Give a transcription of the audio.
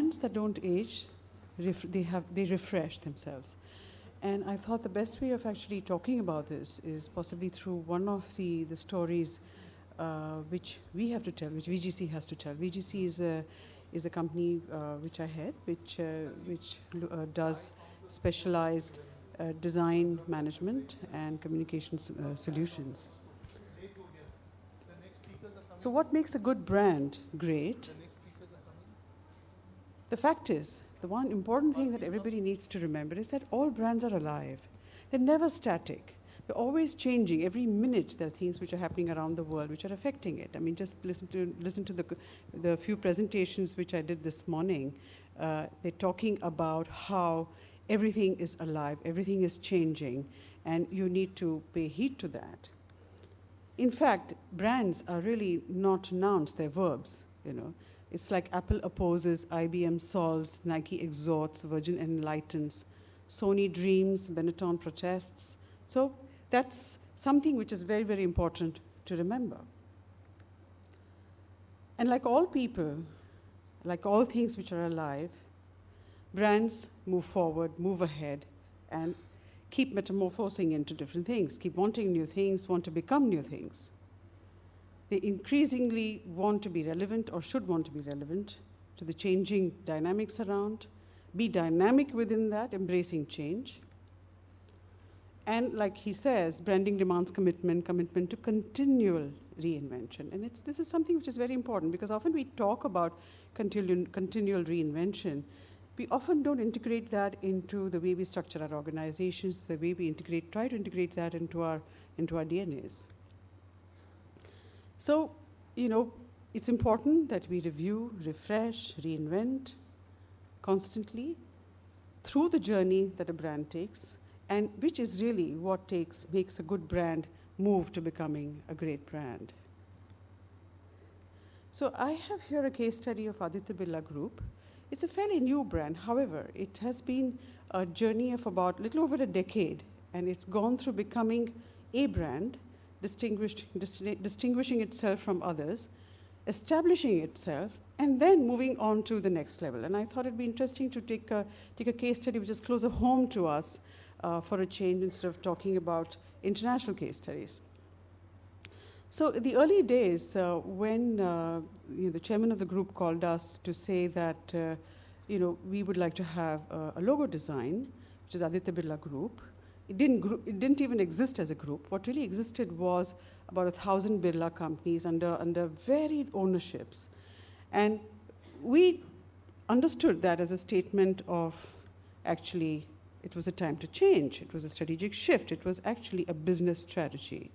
brands that don't age, they refresh themselves. And I thought the best way of actually talking about this is possibly through one of the stories which we have to tell, which VGC has to tell. VGC is a company which I head, which does specialized design management and communications solutions. So what makes a good brand great? The fact is, the one important thing that everybody needs to remember is that all brands are alive. They're never static. They're always changing. Every minute there are things which are happening around the world which are affecting it. I mean, just listen to the few presentations which I did this morning. They're talking about how everything is alive, everything is changing, and you need to pay heed to that. In fact, brands are really not nouns, they're verbs, you know. It's like Apple opposes, IBM solves, Nike exhorts, Virgin enlightens, Sony dreams, Benetton protests. So that's something which is very, very important to remember. And like all people, like all things which are alive, brands move forward, move ahead, and keep metamorphosing into different things, keep wanting new things, want to become new things. They increasingly want to be relevant or should want to be relevant to the changing dynamics around, be dynamic within that, embracing change. And like he says, branding demands commitment to continual reinvention. And this is something which is very important because often we talk about continual reinvention. We often don't integrate that into the way we structure our organizations, the way we try to integrate that into our DNAs. So, you know, it's important that we review, refresh, reinvent constantly through the journey that a brand takes, and which is really what makes a good brand move to becoming a great brand. So I have here a case study of Aditya Birla Group. It's a fairly new brand. However, it has been a journey of about a little over a decade, and it's gone through becoming a brand, distinguishing itself from others, establishing itself, and then moving on to the next level. And I thought it'd be interesting to take a case study which is closer home to us for a change instead of talking about international case studies. So in the early days, when the chairman of the group called us to say that we would like to have a logo design, which is Aditya Birla Group. It didn't even exist as a group. What really existed was about 1,000 Birla companies under varied ownerships. And we understood that as a statement of actually, it was a time to change. It was a strategic shift. It was actually a business strategy.